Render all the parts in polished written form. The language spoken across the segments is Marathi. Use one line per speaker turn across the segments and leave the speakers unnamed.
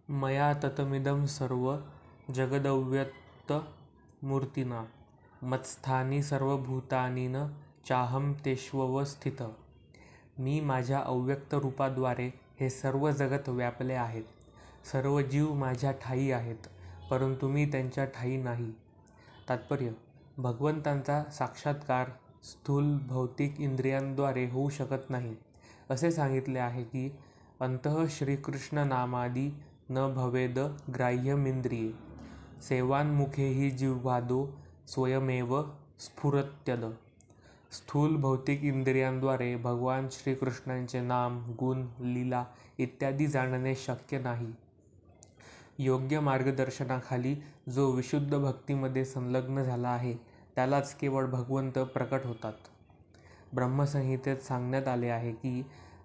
मया ततमिदं सर्व जगदव्यक्तमूर्तिना मत्स्थानी सर्वभूतानि न चाहं तेष्वस्थितः. मी माझ्या अव्यक्त रूपाद्वारे हे सर्व जगत व्यापले आहेत. सर्व जीव माझ्या ठायी आहेत, परंतु मी त्यांच्या ठायी नाही. तात्पर्य: भगवंतांचा साक्षात्कार स्थूल भौतिक इंद्रियांद्वारे होऊ शकत नाही. असे सांगितले आहे की अंतः श्रीकृष्ण नामादि न भवेद ग्राह्यमिंद्रिये सेवान्मुखेहि जिह्वादो स्वयमेव स्फुरत्यद. स्थूल भौतिक इंद्रियांद्वारे भगवान श्रीकृष्णांचे नाम, गुण, लीला इत्यादी जाणणे शक्य नाही. योग्य मार्गदर्शनाखाली जो विशुद्ध भक्तीमध्ये संलग्न झाला आहे त्यालाच केवळ भगवंत प्रकट होतात. ब्रह्मसंहितेत सांगण्यात आले आहे की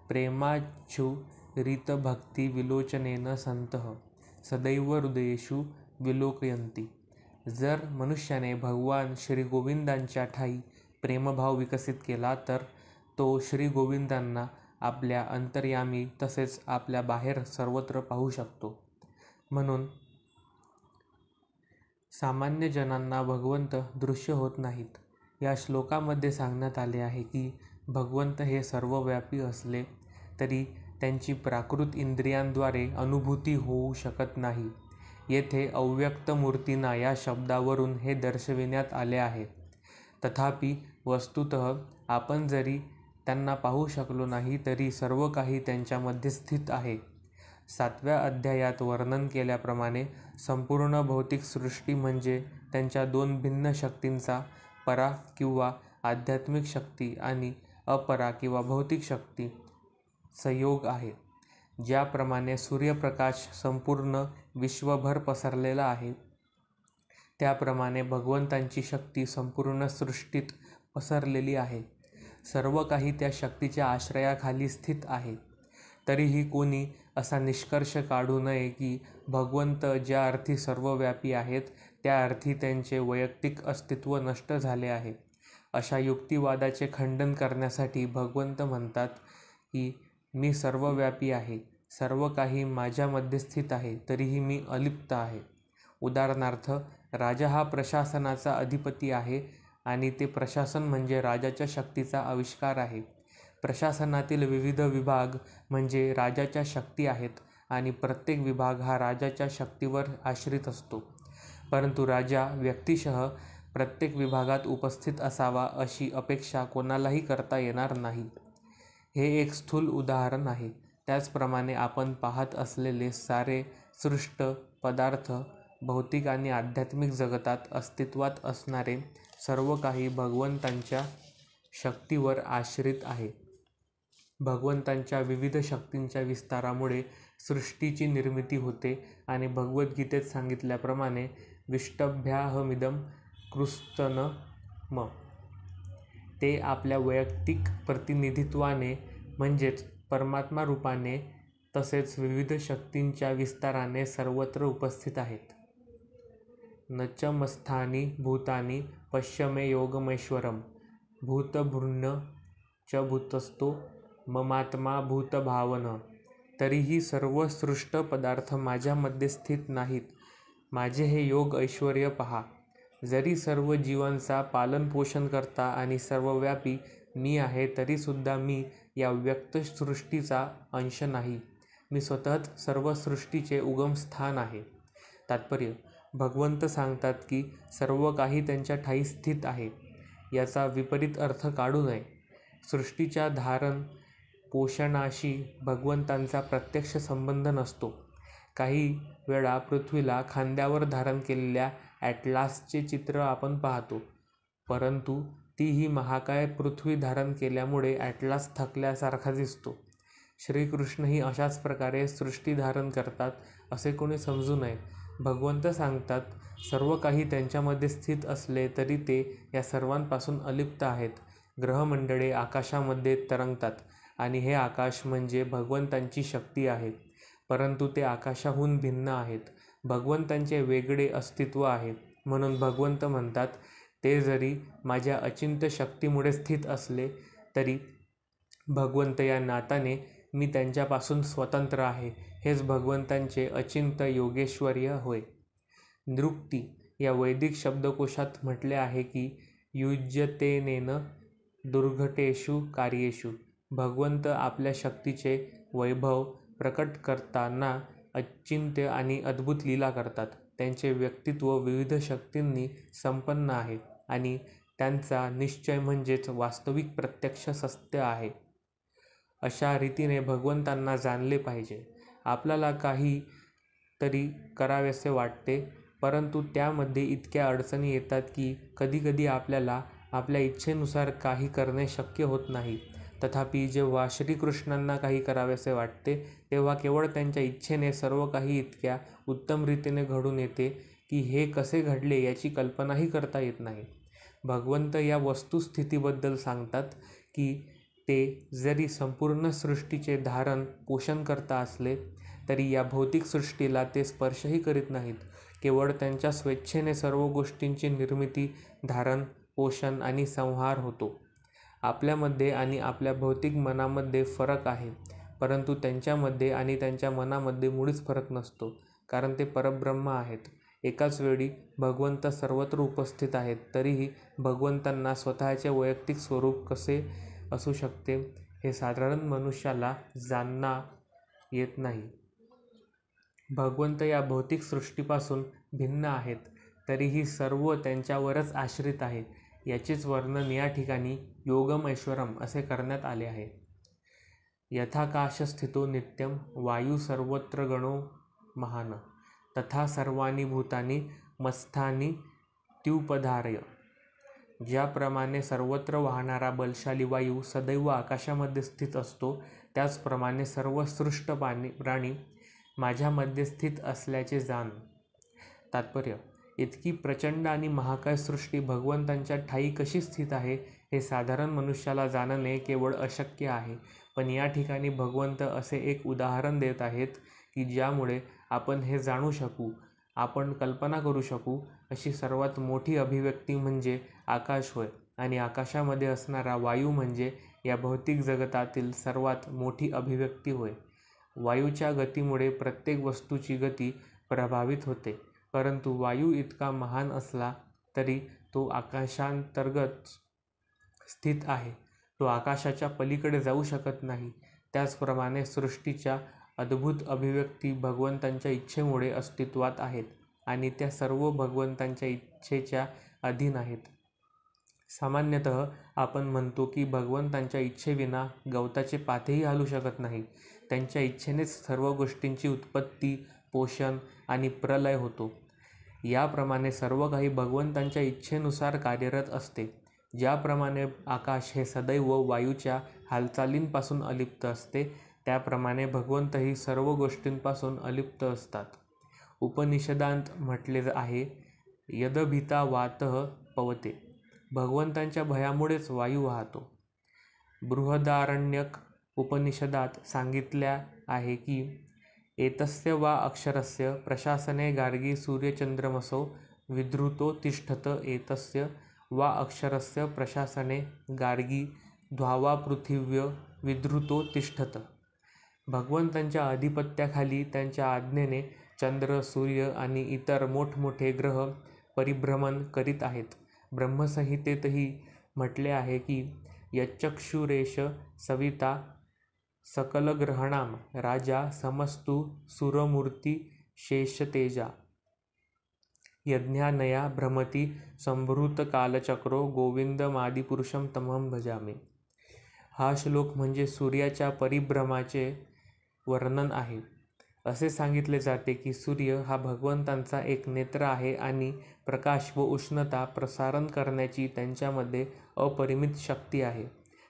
प्रेमाच्छुरितभक्ती विलोचनेन संतः सदैव हृदयेषु विलोकयन्ति. जर मनुष्याने भगवान श्रीगोविंदांच्या ठायी प्रेमभाव विकसित केला तर तो श्रीगोविंदांना आपल्या अंतर्यामी तसेच आपल्या बाहेर सर्वत्र पाहू शकतो. म्हणून सामान्य जनांना भगवंत दृश्य होत नाहीत. या श्लोकामध्ये सांगण्यात आले आहे की भगवंत हे सर्वव्यापी असले तरी त्यांची प्राकृत इंद्रियांद्वारे अनुभूती होऊ शकत नाही. येथे अव्यक्त मूर्तीना या शब्दावरून हे दर्शविण्यात आले आहे. तथापि वस्तुतः आपण जरी त्यांना पाहू शकलो नाही तरी सर्व काही त्यांच्यामध्ये स्थित आहे. 7व्या अध्यायात वर्णन केल्याप्रमाणे संपूर्ण भौतिक सृष्टी म्हणजे त्यांच्या दोन भिन्न शक्तींचा परा किंवा आध्यात्मिक शक्ती आणि अपरा किंवा भौतिक शक्ती संयोग आहे. ज्याप्रमाणे सूर्यप्रकाश संपूर्ण विश्वभर पसरलेला आहे त्याप्रमाणे भगवंतांची शक्ती संपूर्ण सृष्टीत पसरलेली आहे. सर्व काही त्या शक्तीच्या आश्रयाखाली स्थित आहे. तरीही कोणी असा निष्कर्ष काढू नये की भगवंत ज्या अर्थी सर्वव्यापी आहेत त्या अर्थी त्यांचे वैयक्तिक अस्तित्व नष्ट झाले आहे. अशा युक्तिवादाचे खंडन करण्यासाठी भगवंत म्हणतात की मी सर्वव्यापी आहे, सर्व काही माझ्यामध्ये स्थित आहे, तरीही मी अलिप्त आहे. उदाहरणार्थ, राजा हा प्रशासनाचा अधिपती आहे आणि ते प्रशासन म्हणजे राजाच्या शक्तीचा आविष्कार आहे. प्रशासनातील विविध विभाग म्हणजे राजाच्या शक्ती आहेत आणि प्रत्येक विभाग हा राजाच्या शक्तीवर आश्रित असतो. परंतु राजा व्यक्तिशः प्रत्येक विभागात उपस्थित असावा अशी अपेक्षा कोणालाही करता येणार नाही. हे एक स्थूल उदाहरण आहे. त्याचप्रमाणे आपण पाहत असलेले सारे सृष्ट पदार्थ, भौतिक आणि आध्यात्मिक जगतात अस्तित्वात असणारे सर्व काही भगवंतांच्या शक्तीवर आश्रित आहे. भगवंतांच्या विविध शक्तींच्या विस्तारामुळे सृष्टीची निर्मिती होते आणि भगवद्गीतेत सांगितल्याप्रमाणे विष्टभ्याहमिदं कृत्स्नं ते आपल्या वैयक्तिक प्रतिनिधित्वाने म्हणजेच परमात्मा रूपाने तसेच विविध शक्तींच्या विस्ताराने सर्वत्र उपस्थित आहेत. न च मत्स्थानी भूतानि पश्य मे योगमैश्वरम् भूतभृन्न च भूतस्थो ममात्मा भूतभावन. तरीही सर्व सृष्ट पदार्थ माझ्यामध्ये स्थित नाहीत. माझे हे योग ऐश्वर्य पहा. जरी सर्व जीवांचा पालनपोषण करता आणि सर्वव्यापी मी आहे तरीसुद्धा मी या व्यक्त सृष्टीचा अंश नाही. मी स्वतःच सर्व सृष्टीचे उगमस्थान आहे. तात्पर्य: भगवंत सांगतात की सर्व काही त्यांच्या ठायी स्थित आहे. याचा विपरीत अर्थ काढू नये. सृष्टीच्या धारण पोषणाशी भगवंतांचा प्रत्यक्ष संबंध नसतो. काही वेळा पृथ्वीला खांद्यावर धारण केलेल्या ॲटलासचे चित्र आपण पाहतो, परंतु तीही महाकाय पृथ्वी धारण केल्यामुळे ॲटलास थकल्यासारखा दिसतो. श्रीकृष्णही अशाच प्रकारे सृष्टी धारण करतात असे कोणी समजू नये. भगवंत सांगतात सर्व काही त्यांच्यामध्ये स्थित असले तरी ते या सर्वांपासून अलिप्त आहेत. ग्रहमंडळे आकाशामध्ये तरंगतात आणि हे आकाश म्हणजे भगवंतांची शक्ती आहे, परंतु ते आकाशाहून भिन्न आहेत. भगवंतांचे वेगळे अस्तित्व आहे. म्हणून भगवंत म्हणतात ते जरी माझ्या अचिंत्य शक्तीमुळे स्थित असले तरी भगवंत या नात्याने मी त्यांच्यापासून स्वतंत्र आहे हेच भगवंतांचे अचिंत्य योगेश्वर्य होय. नृक्ती या वैदिक शब्दकोशात म्हटले आहे की युज्यतेनेन दुर्घटेषु कार्येषु. भगवंत आपल्या शक्तीचे वैभव प्रकट करताना अचिंत्य आणि अद्भुत लीला करतात. त्यांचे व्यक्तित्व विविध शक्तींनी संपन्न आहे आणि त्यांचा निश्चय म्हणजेच वास्तविक प्रत्यक्ष सत्य आहे. अशा रीतीने भगवंतांना जाणले पाहिजे. आपल्याला काही तरी करावेसे वाटते, परंतु त्यामध्ये इतक्या अडचणी येतात की कधीकधी आपल्याला आपल्या इच्छेनुसार काही करणे शक्य होत नाही. तथापि जेव्हा श्रीकृष्णांना काही करावेसे वाटते तेव्हा केवळ त्यांच्या इच्छेने सर्व काही इतक्या उत्तम रीतीने घडून येते की हे कसे घडले याची कल्पनाही करता येत नाही. भगवंत या वस्तुस्थितीबद्दल सांगतात की ते जरी संपूर्ण सृष्टीचे धारण पोषण करता असले तरी या भौतिक सृष्टीला ते स्पर्शही करीत नाहीत. केवळ त्यांच्या स्वेच्छेने सर्व गोष्टींची निर्मिती, धारण, पोषण आणि संहार होतो. आपल्यामध्ये आणि आपल्या भौतिक मनामध्ये फरक आहे, परंतु त्यांच्यामध्ये आणि त्यांच्या मनामध्ये मुळीच फरक नसतो, कारण ते परब्रह्म आहेत. एकाच वेळी भगवंत सर्वत्र उपस्थित आहेत, तरीही भगवंतांना स्वतःचे वैयक्तिक स्वरूप कसे असू शकते हे साधारण मनुष्याला जाणता येत नाही. भगवंत या भौतिक सृष्टीपासून भिन्न आहेत, तरीही सर्व त्यांच्यावरच आश्रित आहे. याचेच वर्णन या ठिकाणी योगम ऐश्वरम असे करण्यात आले आहे. यथाकाश स्थितो नित्यं वायू सर्वत्र गणो महान तथा सर्वाणि भूतानि मत्स्थानि त्युपधारय. ज्याप्रमाणे सर्वत्र वाहणारा बलशाली वायू सदैव आकाशामध्ये स्थित असतो, त्याचप्रमाणे सर्व सृष्ट प्राणी माझ्यामध्ये स्थित असल्याचे जाण. तात्पर्य: इतकी प्रचंड आणि महाकाय सृष्टी भगवंतांच्या ठायी कशी स्थित आहे हे साधारण मनुष्याला जाणणे केवळ अशक्य आहे. पण या ठिकाणी भगवंत असे एक उदाहरण देत आहेत की ज्यामुळे आपण हे जाणू शकू, आपण कल्पना करू शकू. अशी सर्वात मोठी अभिव्यक्ती म्हणजे आकाश होय, आणि आकाशामध्ये असणारा वायू म्हणजे या भौतिक जगतातील सर्वात मोठी अभिव्यक्ती होय. वायूच्या गतीमुळे प्रत्येक वस्तूची गती प्रभावित होते, परंतु वायू इतका महान असला तरी तो आकाशांतर्गत स्थित आहे. तो आकाशाच्या पलीकडे जाऊ शकत नाही. त्याचप्रमाणे सृष्टीच्या अद्भुत अभिव्यक्ती भगवंतांच्या इच्छेमुळे अस्तित्वात आहेत आणि त्या सर्व भगवंतांच्या इच्छेच्या अधीन आहेत. सामान्यतः आपण म्हणतो की भगवंतांच्या इच्छेविना गवताचे पातेही हलू शकत नाही. त्यांच्या इच्छेनेच सर्व गोष्टींची उत्पत्ती, पोषण आणि प्रलय होतो. याप्रमाणे सर्व काही भगवंतांच्या इच्छेनुसार कार्यरत असते. ज्याप्रमाणे आकाश हे सदैव वायूच्या हालचालींपासून अलिप्त असते, त्याप्रमाणे भगवंतही सर्व गोष्टींपासून अलिप्त असतात. उपनिषदांत म्हटले आहे, यदभिता वातः पवते. भगवंतांच्या भयामुळेच वायू वाहतो. बृहदारण्यक उपनिषदात सांगितल्या आहे की एतस्य वा अक्षरस्य प्रशासने गार्गी सूर्यचंद्रमसो विधृतो तिष्ठत. एतस्य वा अक्षरस्य प्रशासने गार्गी द्वावा पृथिव्य विधृतो तिष्ठत. भगवंतांच्या अधिपत्याखाली त्यांच्या आज्ञेने चंद्र, सूर्य आणि इतर मोठमोठे ग्रह परिभ्रमण करीत आहेत. ब्रह्मसंहितेतही म्हटले आहे की यच्चक्षुरेष सविता सकलग्रहाणां राजा समस्तु सुरमूर्ती शेषतेजा यज्ञानया भ्रमति संभृतकालचक्रो गोविंदमादिपुरुषं तमहं भजामि. हा श्लोक म्हणजे सूर्याच्या परिभ्रमाचे वर्णन आहे. असे सांगितले जाते की सूर्य हा भगवंतांचा एक नेत्र आहे आणि प्रकाश व उष्णता प्रसारण करण्याची त्यांच्यामध्ये अपरिमित शक्ती आहे.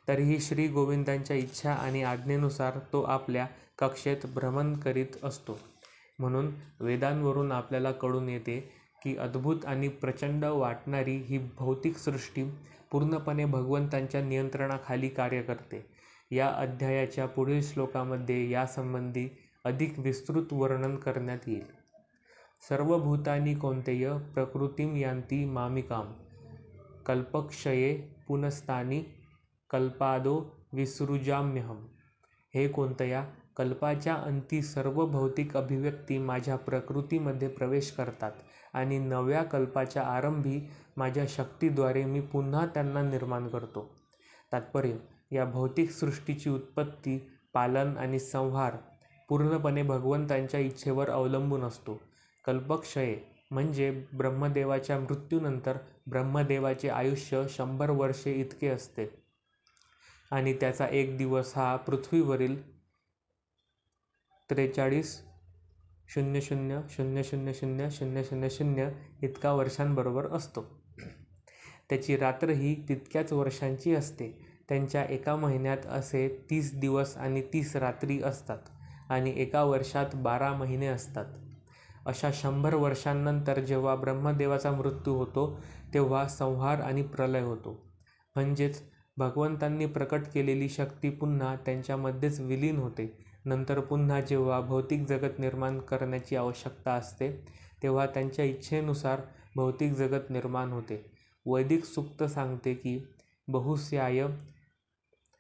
तरीही श्री गोविंदांच्या इच्छा आणि आज्ञेनुसार तो आपल्या कक्षेत भ्रमण करीत असतो. म्हणून वेदांवरून आपल्याला कळून येते की अद्भुत आणि प्रचंड वाटणारी ही भौतिक सृष्टी पूर्णपणे भगवंतांच्या नियंत्रणाखाली कार्य करते. या अध्यायाच्या पुढील श्लोकामध्ये यासंबंधी अधिक विस्तृत वर्णन करण्यात येईल. सर्व भूतानी कौन्तेय प्रकृतिं यान्ति मामिकां कल्पक्षये पुनस्तानि कल्पादो विसृजाम्यहम्. हे कौन्तेया, कल्पाच्या अंती सर्व भौतिक अभिव्यक्ती माझ्या प्रकृतीमध्ये प्रवेश करतात आणि नव्या कल्पाच्या आरंभी माझ्या शक्तीद्वारे मी पुन्हा त्यांना निर्माण करतो. तात्पर्य: या भौतिक सृष्टीची उत्पत्ती, पालन आणि संहार पूर्णपणे भगवंतांच्या इच्छेवर अवलंबून असतो. कल्पक्षये म्हणजे ब्रह्मदेवाच्या मृत्यूनंतर ब्रह्मदेवाचे आयुष्य 100 वर्षे इतके असते आणि त्याचा एक दिवस हा पृथ्वीवरील 43,00,00,00,00 इतका वर्षांबरोबर असतो. त्याची रात्रही तितक्याच वर्षांची असते. त्यांच्या एका महिन्यात असे 30 दिवस आणि 30 रात्री असतात आणि एका वर्षात 12 महिने असतात. अशा 100 वर्षांनंतर जेव्हा ब्रह्मदेवाचा मृत्यू होतो तेव्हा संहार आणि प्रलय होतो. म्हणजेच भगवंतांनी प्रकट केलेली शक्ती पुन्हा त्यांच्यामध्येच विलीन होते. नंतर पुन्हा जेव्हा भौतिक जगत निर्माण करण्याची आवश्यकता असते तेव्हा त्यांच्या इच्छेनुसार भौतिक जगत निर्माण होते. वैदिक सूक्त सांगते की बहुस्याय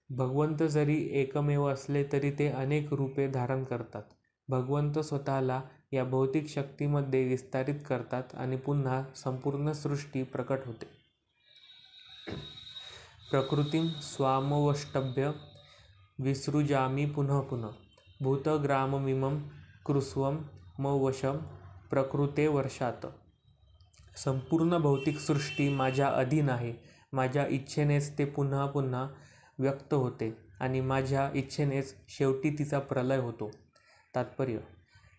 भगवंत जरी एकमेव असले तरी ते अनेक रूपे धारण करतात. भगवंत स्वतःला या भौतिक शक्तीमध्ये विस्तारित करतात आणि पुन्हा संपूर्ण सृष्टी प्रकट होते. प्रकृतीं स्वामवष्टभ्य विसृजामि पुनः पुनः भूतग्राममिमं कृस्वं मवशं प्रकृते वर्षात. संपूर्ण भौतिक सृष्टी माझ्या अधीन आहे. माझ्या इच्छेनेच ते पुन्हा पुन्हा व्यक्त होते आणि माझ्या इच्छेनेच शेवटी तिचा प्रलय होतो. तात्पर्य: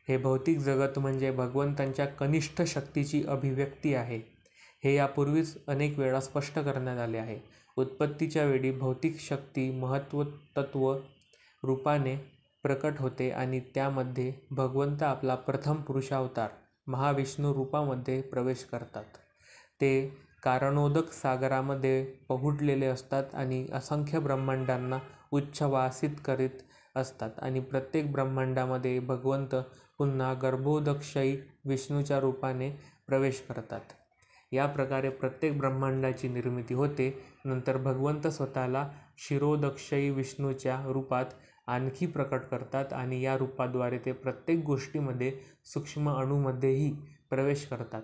हे भौतिक जगत म्हणजे भगवंतांच्या कनिष्ठ शक्तीची अभिव्यक्ती आहे. हे यापूर्वीच अनेक वेळा स्पष्ट करण्यात आले आहे. उत्पत्तीच्या वेळी भौतिक शक्ती महत्त्वतत्त्व रूपाने प्रकट होते आणि त्यामध्ये भगवंत आपला प्रथम पुरुषावतार महाविष्णू रूपामध्ये प्रवेश करतात. ते कारणोदक सागरामध्ये पहुडलेले असतात आणि असंख्य ब्रह्मांडांना उच्छ्वासित करीत असतात आणि प्रत्येक ब्रह्मांडामध्ये भगवंत पुन्हा गर्भोदकशयी विष्णूच्या रूपाने प्रवेश करतात. या प्रकारे प्रत्येक ब्रह्मांडाची निर्मिती होते. नंतर भगवंत स्वतःला क्षीरोदकशयी विष्णूच्या रूपात आणखी प्रकट करतात आणि या रूपाद्वारे ते प्रत्येक गोष्टीमध्ये सूक्ष्म अणूमध्येही प्रवेश करतात.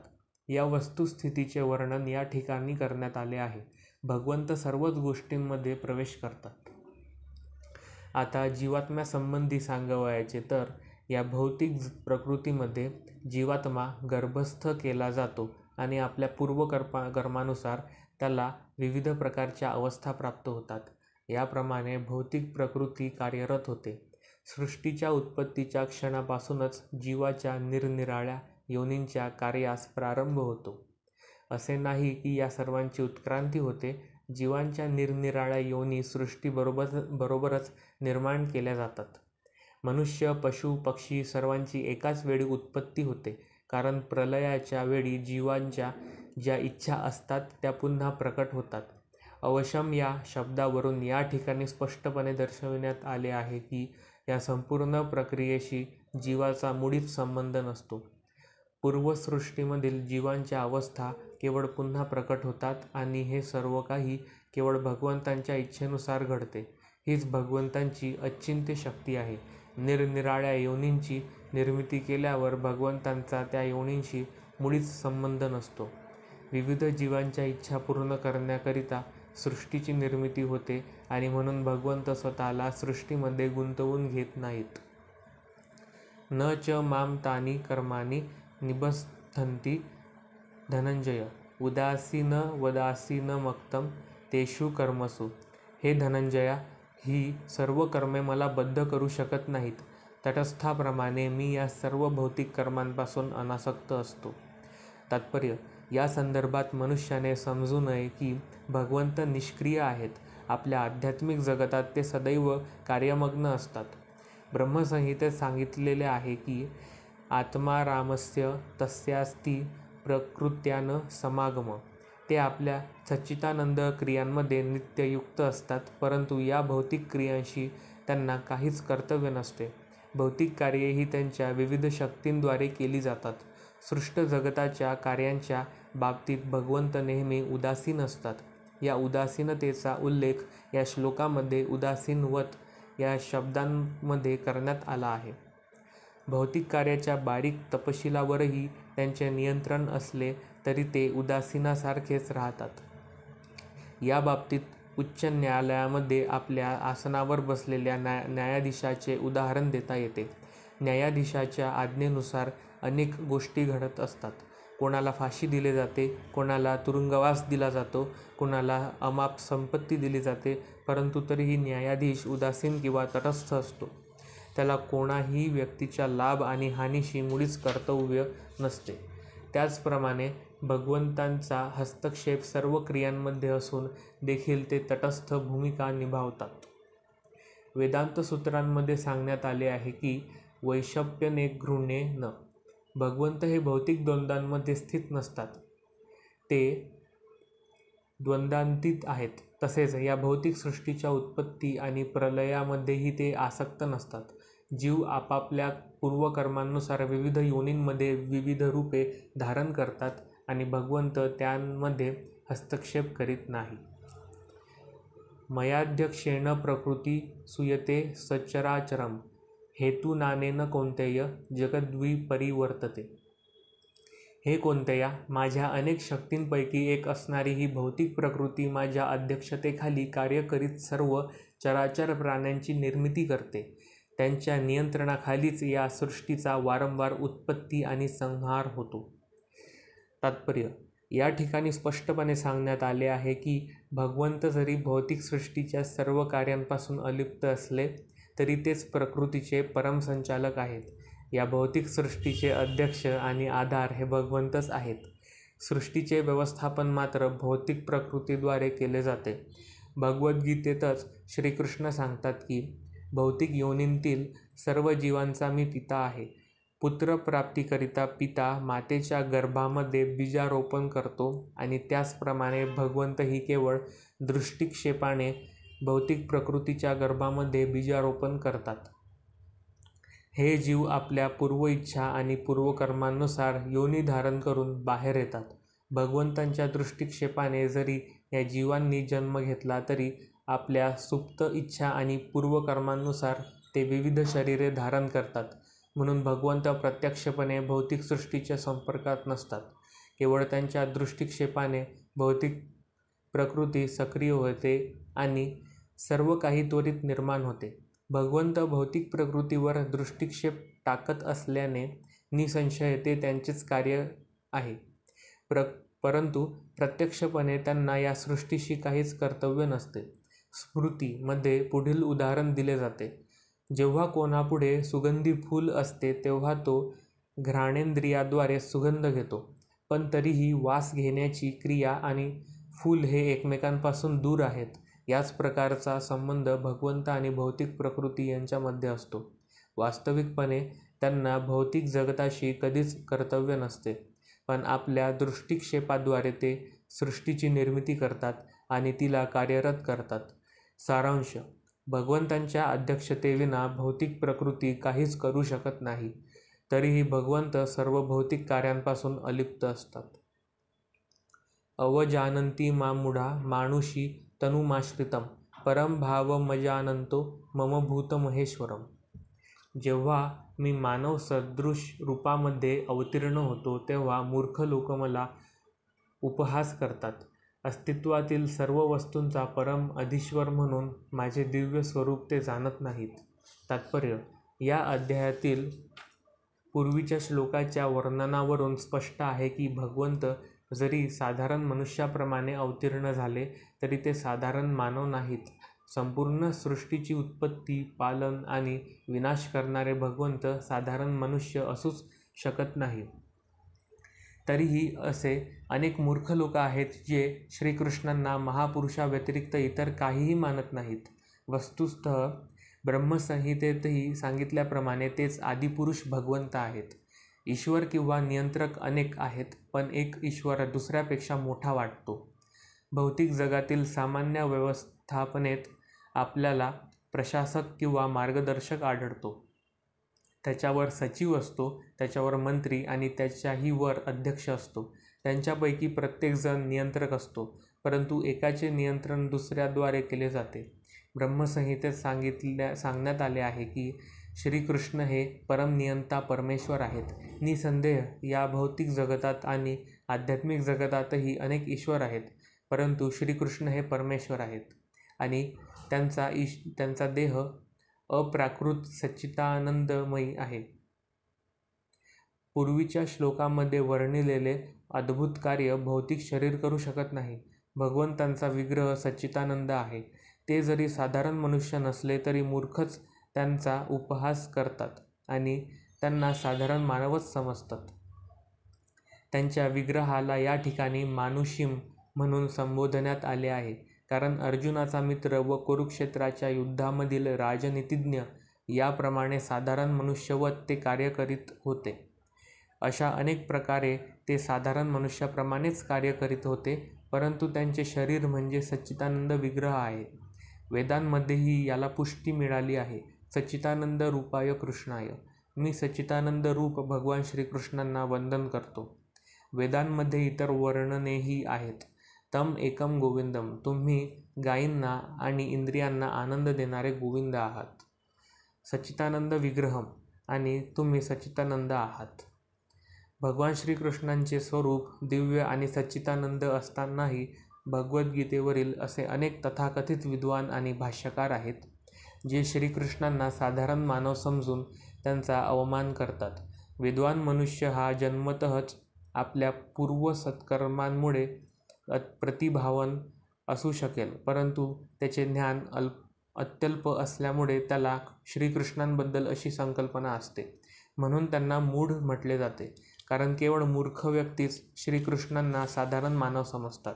या वस्तुस्थितीचे वर्णन या ठिकाणी करण्यात आले आहे. भगवंत सर्वच गोष्टींमध्ये प्रवेश करतात. आता जीवात्म्यासंबंधी सांगावयाचे तर या भौतिक प्रकृतीमध्ये जीवात्मा गर्भस्थ केला जातो आणि आपल्या पूर्वकर्मानुसार त्याला विविध प्रकारच्या अवस्था प्राप्त होतात. याप्रमाणे भौतिक प्रकृती कार्यरत होते. सृष्टीच्या उत्पत्तीच्या क्षणापासूनच जीवाच्या निरनिराळ्या योनींच्या कार्यास प्रारंभ होतो. असे नाही की या सर्वांची उत्क्रांती होते. जीवांच्या निरनिराळ्या योनी सृष्टीबरोबरच निर्माण केल्या जातात. मनुष्य, पशु, पक्षी सर्वांची एकाच वेळी उत्पत्ती होते, कारण प्रलयाच्या वेळी जीवांच्या ज्या इच्छा असतात त्या पुन्हा प्रकट होतात. अवशम या शब्दावरून या ठिकाणी स्पष्टपणे दर्शविण्यात आले आहे की या संपूर्ण प्रक्रियेशी जीवाचा मुळीच संबंध नसतो. पूर्वसृष्टीमधील जीवांच्या अवस्था केवळ पुन्हा प्रकट होतात आणि हे सर्व काही केवळ भगवंतांच्या इच्छेनुसार घडते. हीच भगवंतांची अचिंत्य शक्ती आहे. निरनिराळ्या योनींची निर्मिती केल्यावर भगवंतांचा त्या योनींशी मुळीच संबंध नसतो. विविध जीवांच्या इच्छा पूर्ण करण्याकरिता सृष्टीची निर्मिती होते आणि म्हणून भगवंत स्वतःला सृष्टीमध्ये गुंतवून घेत नाहीत. न च माम तानि कर्माणि निबध्नन्ति धनंजय उदासीन वदासीन मक्तम तेषु कर्मसु. हे धनंजया, ही सर्व कर्मे मला बद्ध करू शकत नाहीत. तटस्थाप्रमाणे मी या सर्व भौतिक कर्मांपासून अनासक्त असतो. तात्पर्य: या संदर्भात मनुष्याने समजू नये की भगवंत निष्क्रिय आहेत. आपल्या आध्यात्मिक जगतात ते सदैव कार्यमग्न असतात. ब्रह्मसंहितेत सांगितलेले आहे की आत्मारामस्य तस्यास्ति प्रकृत्यान समागम. ते आपल्या सच्चिदानंद क्रियांमध्ये नित्य युक्त असतात, परंतु या भौतिक क्रियांशी त्यांना काहीच कर्तव्य नसते. भौतिक कार्ये ही त्यांच्या विविध शक्तींद्वारे केली जातात. सृष्ट जगताच्या कार्यांच्या बाबतीत भगवंत नेहमी उदासीन असतात. या उदासीनतेचा उल्लेख या श्लोकामध्ये उदासीनवत या शब्दांमध्ये करण्यात आला आहे. भौतिक कार्याच्या बारीक तपशिलावरही त्यांचे नियंत्रण असले तरी ते उदासीनासारखेच राहतात. या बाबतीत उच्च न्यायालयामध्ये आपल्या आसनावर बसलेल्या न्यायाधीशाचे उदाहरण देता येते. न्यायाधीशाच्या आज्ञेनुसार अनेक गोष्टी घडत असतात. कोणाला फाशी दिली जाते, कोणाला तुरुंगवास दिला जातो, कोणाला अमाप संपत्ती दिली जाते, परंतु तरीही न्यायाधीश उदासीन किंवा तटस्थ असतो. त्याला कोणाही व्यक्तीच्या लाभ आणि हानीशी मुळीच कर्तव्य नसते. त्याचप्रमाणे भगवंतांचा हस्तक्षेप सर्व क्रियांमध्ये असून देखील ते तटस्थ भूमिका निभावतात. वेदांत सूत्रांमध्ये सांगण्यात आले आहे की वैशप्यने घृणे न. भगवंत हे भौतिक द्वंद्वांमध्ये स्थित नसतात, ते द्वंद्वातीत आहेत. तसेच या भौतिक सृष्टीच्या उत्पत्ती आणि प्रलयामध्येही ते आसक्त नसतात. जीव आपापल्या पूर्वकर्मांनुसार विविध योनींमध्ये विविध रूपे धारण करतात आणि भगवंत त्यांमध्ये हस्तक्षेप करीत नाही. मयाध्यक्षेण प्रकृती सूयते सचराचरम हेतुनानेन कौन्तेय जगद्विपरिवर्तते. हे कौन्तेया, माझ्या अनेक शक्तींपैकी एक असणारी ही भौतिक प्रकृती माझ्या अध्यक्षतेखाली कार्य करीत सर्व चराचर प्राण्यांची निर्मिती करते. त्यांच्या नियंत्रणाखालीच या सृष्टीचा वारंवार उत्पत्ती आणि संहार होतो. तात्पर्य: या ठिकाणी स्पष्टपणे सांगण्यात आले आहे की भगवंत जरी भौतिक सृष्टीच्या सर्व कार्यांपासून अलिप्त असले तरी तेच प्रकृतीचे परमसंचालक आहेत. या भौतिक सृष्टीचे अध्यक्ष आणि आधार हे भगवंतच आहेत. सृष्टीचे व्यवस्थापन मात्र भौतिक प्रकृतीद्वारे केले जाते. भगवद्गीतेतच श्रीकृष्ण सांगतात की भौतिक योनींतील सर्व जीवांचा मी पिता आहे. पुत्रप्राप्तीकरिता पिता मातेच्या गर्भामध्ये बीजारोपण करतो आणि त्याचप्रमाणे भगवंतही केवळ दृष्टिक्षेपाने भौतिक प्रकृतीच्या गर्भामध्ये बीजारोपण करतात. हे जीव आपल्या पूर्व इच्छा आणि पूर्वकर्मांनुसार योनी धारण करून बाहेर येतात. भगवंतांच्या दृष्टिक्षेपाने जरी या जीवांनी जन्म घेतला तरी आपल्या सुप्त इच्छा आणि पूर्वकर्मांनुसार ते विविध शरीरे धारण करतात. म्हणून भगवंत प्रत्यक्षपणे भौतिक सृष्टीच्या संपर्कात नसतात. केवळ त्यांच्या दृष्टिक्षेपाने भौतिक प्रकृती सक्रिय होते आणि सर्व काही त्वरित निर्माण होते. भगवंत भौतिक प्रकृतीवर दृष्टिक्षेप टाकत असल्याने निसंशय ते त्यांचेच कार्य आहे. परंतु प्रत्यक्षपणे त्यांना या सृष्टीशी काहीच कर्तव्य नसते. स्मृती मध्ये पुढील उदाहरण दिले जाते: जेव्हा कोणापुढे सुगंधी फूल असते तेव्हा तो घ्राणेंद्रियाद्वारे सुगंध घेतो, पण तरीही वास घेण्याची क्रिया आणि फूल हे एकमेकांपासून दूर आहेत. याच प्रकारचा संबंध भगवंत आणि भौतिक प्रकृती यांच्यामध्ये असतो. वास्तविकपणे त्यांना भौतिक जगताशी कधीच कर्तव्य नसते, पण आपल्या दृष्टिक्षेपाद्वारे ते सृष्टीची निर्मिती करतात आणि तिला कार्यरत करतात. सारांश: भगवंतांच्या अध्यक्षतेविना भौतिक प्रकृती काहीच करू शकत नाही. तरीही भगवंत सर्व भौतिक कार्यांपासून अलिप्त असतात. अवजानन्ति मां मूढा मानुषी तनुमाश्रितं परम भावमजानन्तो मम भूतमहेश्वरम. जेव्हा मी मानव सदृश रूपामध्ये अवतीर्ण होतो तेव्हा मूर्ख लोक मला उपहास करतात. अस्तित्वातील सर्व वस्तूंचा परम अधीश्वर म्हणून माझे दिव्य स्वरूप ते जाणत नाहीत. तात्पर्य: या अध्यायातील पूर्वीच्या श्लोकाच्या वर्णनावरून स्पष्ट आहे की भगवंत जरी साधारण मनुष्याप्रमाणे अवतीर्ण झाले तरी ते साधारण मानव नाहीत. संपूर्ण सृष्टीची उत्पत्ती, पालन आणि विनाश करणारे भगवंत साधारण मनुष्य असूच शकत नाही. तरीही असे अनेक मूर्ख लोक आहेत जे श्रीकृष्णांना महापुरुषाव्यतिरिक्त इतर काहीही मानत नाहीत. वस्तुतः ब्रह्मसंहितेतही सांगितल्याप्रमाणे तेच आदिपुरुष भगवंत आहेत. ईश्वर किंवा नियंत्रक अनेक आहेत, पण एक ईश्वर दुसऱ्यापेक्षा मोठा वाटतो. भौतिक जगातील सामान्य व्यवस्थापनेत आपल्याला प्रशासक किंवा मार्गदर्शक आढळतो. त्याच्यावर सचिव असतो, त्याच्यावर मंत्री आणि त्याच्याही वर अध्यक्ष असतो. त्यांच्यापैकी प्रत्येकजण नियंत्रक असतो, परंतु एकाचे नियंत्रण दुसऱ्याद्वारे केले जाते. ब्रह्मसंहितेत सांगण्यात आले आहे की श्रीकृष्ण हे परमनियंता परमेश्वर आहेत. निसंदेह या भौतिक जगतात आणि आध्यात्मिक जगतातही अनेक ईश्वर आहेत, परंतु श्रीकृष्ण हे परमेश्वर आहेत आणि त्यांचा देह अप्राकृत सच्चिदानंदमयी आहे. पूर्वीच्या श्लोकामध्ये वर्णिलेले अद्भुत कार्य भौतिक शरीर करू शकत नाही. भगवंतांचा विग्रह सच्चिदानंद आहे. ते जरी साधारण मनुष्य नसले तरी मूर्खच त्यांचा उपहास करतात आणि त्यांना साधारण मानवच समजतात. त्यांच्या विग्रहाला या ठिकाणी मानुषीम म्हणून संबोधण्यात आले आहे, कारण अर्जुनाचा मित्र व कुरुक्षेत्राच्या युद्धामधील राजनीतिज्ञ याप्रमाणे साधारण मनुष्यवत ते कार्य करीत होते. अशा अनेक प्रकारे ते साधारण मनुष्याप्रमाणेच कार्य करीत होते, परंतु त्यांचे शरीर म्हणजे सच्चिदानंद विग्रह आहे. वेदांमध्येही याला पुष्टी मिळाली आहे. सच्चिदानंद रूपाय कृष्णाय, मी सच्चिदानंद रूप भगवान श्रीकृष्णांना वंदन करतो. वेदांमध्ये इतर वर्णनेही आहेत. तम एकम गोविंदम, तुम्ही गायींना आणि इंद्रियांना आनंद देणारे गोविंद आहात. सच्चिदानंद विग्रहम, आणि तुम्ही सच्चिदानंद आहात. भगवान श्रीकृष्णांचे स्वरूप दिव्य आणि सच्चिदानंद असतानाही भगवद्गीतेवरील असे अनेक तथाकथित विद्वान आणि भाष्यकार आहेत, जे श्रीकृष्णांना साधारण मानव समजून त्यांचा अवमान करतात. विद्वान मनुष्य हा जन्मतःच आपल्या पूर्व सत्कर्मांमुळे प्रतिभावान असू शकेल, परंतु त्याचे ज्ञान अत्यल्प असल्यामुळे त्याला श्रीकृष्णांबद्दल अशी संकल्पना असते. म्हणून त्यांना मूढ म्हटले जाते, कारण केवळ मूर्ख व्यक्तीच श्रीकृष्णांना साधारण मानव समजतात.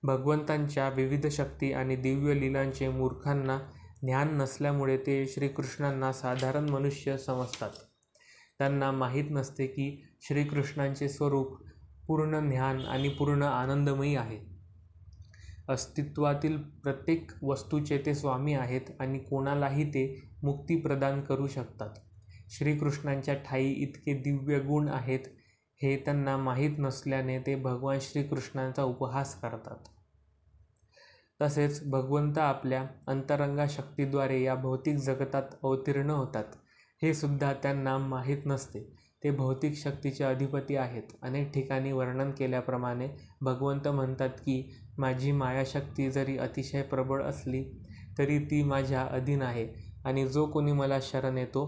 भगवंतांच्या विविध शक्ती आणि दिव्य लीलांचे मूर्खांना ज्ञान नसल्यामुळे ते श्रीकृष्णांना साधारण मनुष्य समजतात. त्यांना माहीत नसते की श्रीकृष्णांचे स्वरूप पूर्ण ज्ञान आणि पूर्ण आनंदमयी आहे. अस्तित्वातील प्रत्येक वस्तूचे ते स्वामी आहेत आणि कोणालाही ते मुक्ती प्रदान करू शकतात. श्रीकृष्णांच्या ठायी इतके दिव्य गुण आहेत हे त्यांना माहीत नसल्याने ते भगवान श्रीकृष्णांचा उपहास करतात. तसेच भगवंत आपल्या अंतरंगा शक्तीद्वारे या भौतिक जगतात अवतीर्ण होतात हे सुद्धा त्यांना माहीत नसते. ते भौतिक शक्तीचे अधिपती आहेत. अनेक ठिकाणी वर्णन केल्याप्रमाणे भगवंत म्हणतात की माझी मायाशक्ती जरी अतिशय प्रबळ असली तरी ती माझ्या अधीन आहे आणि जो कोणी मला शरण येतो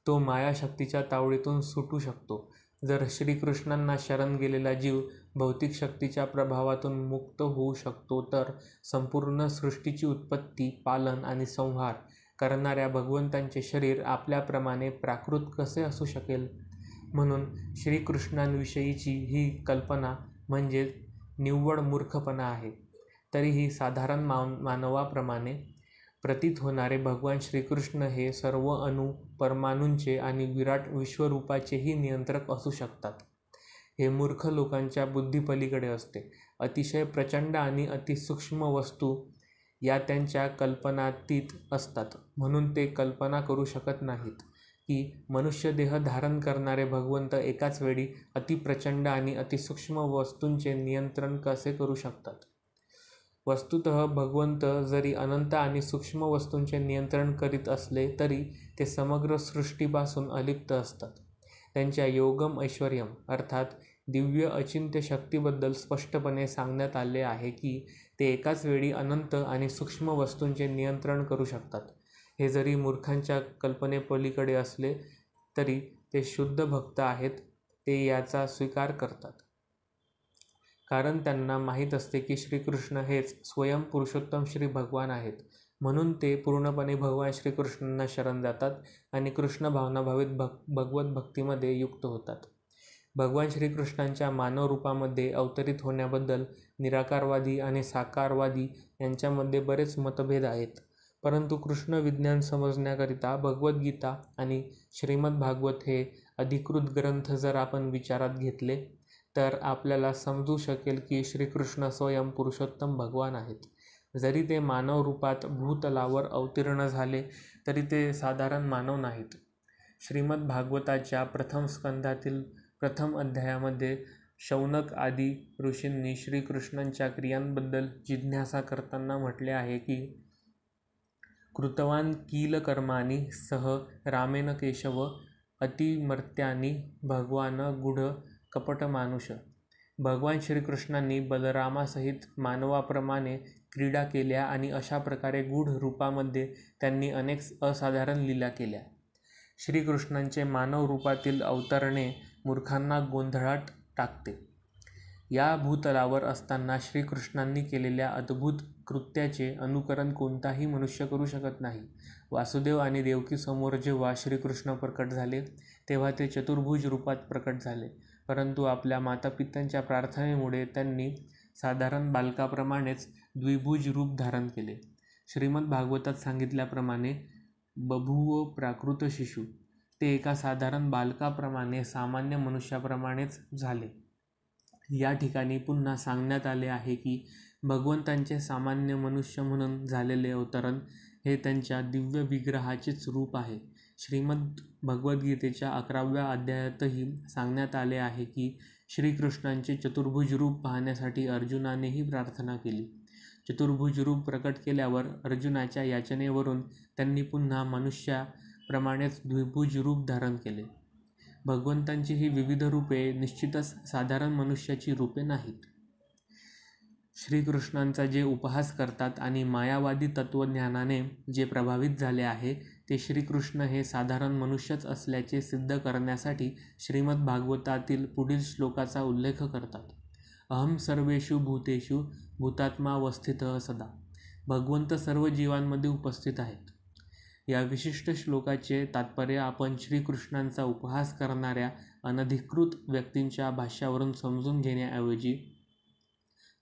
तो मायाशक्तीच्या तावडीतून सुटू शकतो. जर श्रीकृष्णांना शरण गेलेला जीव भौतिक शक्तीच्या प्रभावातून मुक्त होऊ शकतो तर संपूर्ण सृष्टीची उत्पत्ती, पालन आणि संहार करणाऱ्या भगवंतांचे शरीर आपल्याप्रमाणे प्राकृत कसे असू शकेल? म्हणून श्रीकृष्णांविषयीची ही कल्पना म्हणजे निव्वळ मूर्खपणा आहे. तरीही साधारण मानवाप्रमाणे प्रतीत होणारे भगवान श्रीकृष्ण हे सर्व अणु, परमाणूंचे आणि विराट विश्वरूपाचेही नियंत्रक असू शकतात. हे मूर्ख लोकांच्या बुद्धीपलीकडे असते. अतिशय प्रचंड आणि अतिसूक्ष्म वस्तू या त्यांच्या कल्पनातीत असतात, म्हणून ते कल्पना करू शकत नाहीत की मनुष्यदेह धारण करणारे भगवंत एकाच वेळी अतिप्रचंड आणि अतिसूक्ष्म वस्तूंचे नियंत्रण कसे करू शकतात. वस्तुतः भगवंत जरी अनंत आणि सूक्ष्म वस्तूंचे नियंत्रण करीत असले तरी ते समग्र सृष्टीपासून अलिप्त असतात. त्यांच्या योगम ऐश्वर्यम अर्थात दिव्य अचिंत्य शक्तीबद्दल स्पष्टपणे सांगण्यात आले आहे की ते एकाच वेळी अनंत आणि सूक्ष्म वस्तूंचे नियंत्रण करू शकतात. हे जरी मूर्खांच्या कल्पनेपलीकडे असले तरी ते शुद्ध भक्त आहेत, ते याचा स्वीकार करतात. कारण त्यांना माहीत असते की श्रीकृष्ण हेच स्वयं पुरुषोत्तम श्री भगवान आहेत. म्हणून ते पूर्णपणे भगवान श्रीकृष्णांना शरण जातात आणि कृष्ण भावनाभावित भगवत भक्तीमध्ये युक्त होतात. भगवान श्रीकृष्णांच्या मानव रूपामध्ये अवतरित होण्याबद्दल निराकारवादी आणि साकारवादी यांच्यामध्ये बरेच मतभेद आहेत. परंतु कृष्ण विज्ञान समजण्याकरिता भगवद्गीता आणि श्रीमद भागवत हे अधिकृत ग्रंथ जर आपण विचारात घेतले तर आपल्याला समजू शकेल की श्रीकृष्ण स्वयं पुरुषोत्तम भगवान आहेत. जरी ते मानव रूपात भूतलावर अवतीर्ण झाले तरी ते साधारण मानव नाहीत. श्रीमद भागवताच्या प्रथम स्कंधातील प्रथम अध्यायामध्ये शौनक आदी ऋषींनी श्रीकृष्णांच्या क्रियांबद्दल जिज्ञासा करताना म्हटले आहे की कृतवान कीलकर्माणि सह रामेण केशव अतिमर्त्यानि भगवान गूढ कपटमानुष. भगवान श्रीकृष्णांनी बलरामासहित मानवाप्रमाणे क्रीडा केल्या आणि अशा प्रकारे गूढ रूपामध्ये त्यांनी अनेक असाधारण लीला केल्या. श्रीकृष्णांचे मानव रूपातील अवतरणे मूर्खांना गोंधळात टाकते. या भूतलावर असताना श्रीकृष्णांनी केलेल्या अद्भुत कृत्याचे अनुकरण कोणताही मनुष्य करू शकत नाही. वासुदेव आणि देवकीसमोर जेव्हा श्रीकृष्ण प्रकट झाले तेव्हा ते चतुर्भुज रूपात प्रकट झाले, परंतु आपल्या मातापित्यांच्या प्रार्थनेमुळे त्यांनी साधारण बालकाप्रमाणेच द्विभुज रूप धारण केले. श्रीमद भागवतात सांगितल्याप्रमाणे बभूव प्राकृत शिशु, ते एका साधारण बालकाप्रमाणे सामान्य मनुष्याप्रमाणेच झाले. या ठिकाणी पुन्हा सांगण्यात आले आहे की भगवंतांचे सामान्य मनुष्य म्हणून झालेले अवतरण हे त्यांच्या दिव्य विग्रहाचेच रूप आहे. श्रीमद भगवद्गीतेच्या 11व्या अध्यायातही सांगण्यात आले आहे की श्रीकृष्णांचे चतुर्भुज रूप पाहण्यासाठी अर्जुनानेही प्रार्थना केली. चतुर्भुज रूप प्रकट केल्यावर अर्जुनाच्या याचनेवरून त्यांनी पुन्हा मनुष्याप्रमाणेच द्विभुज रूप धारण केले. भगवंतांची ही विविध रूपे निश्चितच साधारण मनुष्याची रूपे नाहीत. श्रीकृष्णांचा जे उपहास करतात आणि मायावादी तत्त्वज्ञानाने जे प्रभावित झाले आहे ते श्रीकृष्ण हे साधारण मनुष्यच असल्याचे सिद्ध करण्यासाठी श्रीमद भागवतातील पुढील श्लोकाचा उल्लेख करतात. अहम सर्वेषु भूतेषु भूतात्मावस्थितः सदा. भगवंत सर्व जीवांमध्ये उपस्थित आहेत. या विशिष्ट श्लोकाचे तात्पर्य आपण श्रीकृष्णांचा उपहास करणाऱ्या अनधिकृत व्यक्तींच्या भाष्यावरून समजून घेण्याऐवजी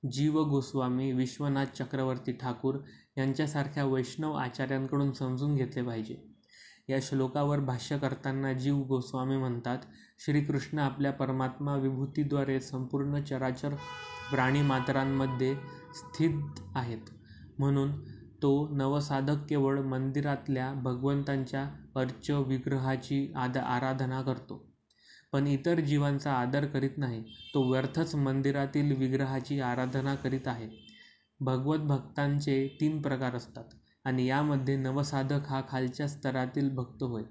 जीव गोस्वामी, विश्वनाथ चक्रवर्ती ठाकूर यांच्यासारख्या वैष्णव आचार्यांकडून समजून घेतले पाहिजे. या श्लोकावर भाष्य करताना जीव गोस्वामी म्हणतात, श्रीकृष्ण आपल्या परमात्मा विभूतीद्वारे संपूर्ण चराचर प्राणीमात्रांमध्ये स्थित आहेत, म्हणून तो नवसाधक केवळ मंदिरातल्या भगवंतांच्या अर्च्य विग्रहाची आराधना करतो, पण इतर जीवांचा आदर करीत नाही. तो व्यर्थच मंदिरातील विग्रहाची आराधना करीत आहे. भगवत भक्तांचे 3 प्रकार असतात आणि यामध्ये नवसाधक हा खालच्या स्तरातील भक्त होय.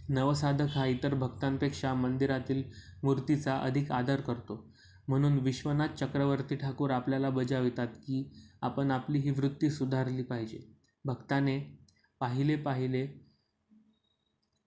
नवसाधक हा इतर भक्तांपेक्षा मंदिरातील मूर्तीचा अधिक आदर करतो. म्हणून विश्वनाथ चक्रवर्ती ठाकूर आपल्याला बजावितात की आपण आपली ही वृत्ती सुधारली पाहिजे. भक्ताने पाहिले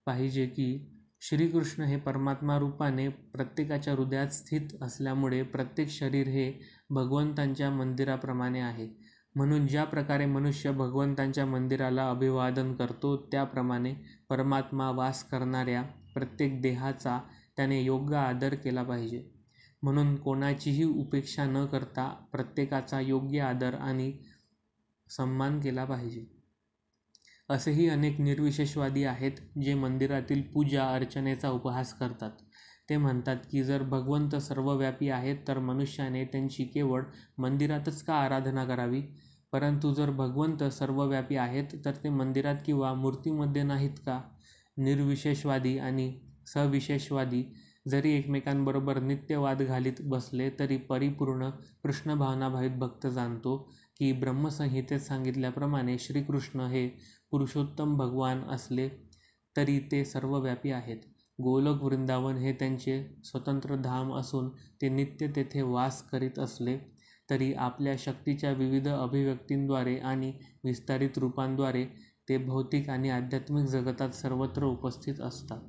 पाहिजे की श्रीकृष्ण हे परमात्मा रूपाने प्रत्येकाच्या हृदयात स्थित असल्यामुळे प्रत्येक शरीर हे भगवंतांच्या मंदिराप्रमाणे आहे. म्हणून ज्या प्रकारे मनुष्य भगवंतांच्या मंदिराला अभिवादन करतो त्याप्रमाणे परमात्मा वास करणाऱ्या प्रत्येक देहाचा त्याने योग्य आदर केला पाहिजे. म्हणून कोणाचीही उपेक्षा न करता प्रत्येकाचा योग्य आदर आणि सन्मान केला पाहिजे. असेही अनेक निर्विशेषवादी आहेत जे मंदिरातील पूजा अर्चनेचा उपहास करतात. ते म्हणतात की जर भगवंत सर्वव्यापी आहेत तर मनुष्याने त्यांची केवळ मंदिरातच का आराधना करावी, परंतु जर भगवंत सर्वव्यापी आहेत तर ते मंदिरात किंवा मूर्तीमध्ये नाहीत का? निर्विशेषवादी आणि सविशेषवादी जरी एकमेकांबरोबर नित्य वाद घालीत बसले तरी परिपूर्ण कृष्णभावनाभावित भक्त जाणतो की ब्रह्मसंहितेत सांगितल्याप्रमाणे श्रीकृष्ण हे पुरुषोत्तम भगवान असले तरी ते सर्वव्यापी आहेत. गोलोक वृंदावन हे त्यांचे स्वतंत्र धाम असून ते नित्य तेथे वास करीत असले तरी आपल्या शक्तीच्या विविध अभिव्यक्तींद्वारे आणि विस्तारित रूपांद्वारे ते भौतिक आणि आध्यात्मिक जगतात सर्वत्र उपस्थित असतात.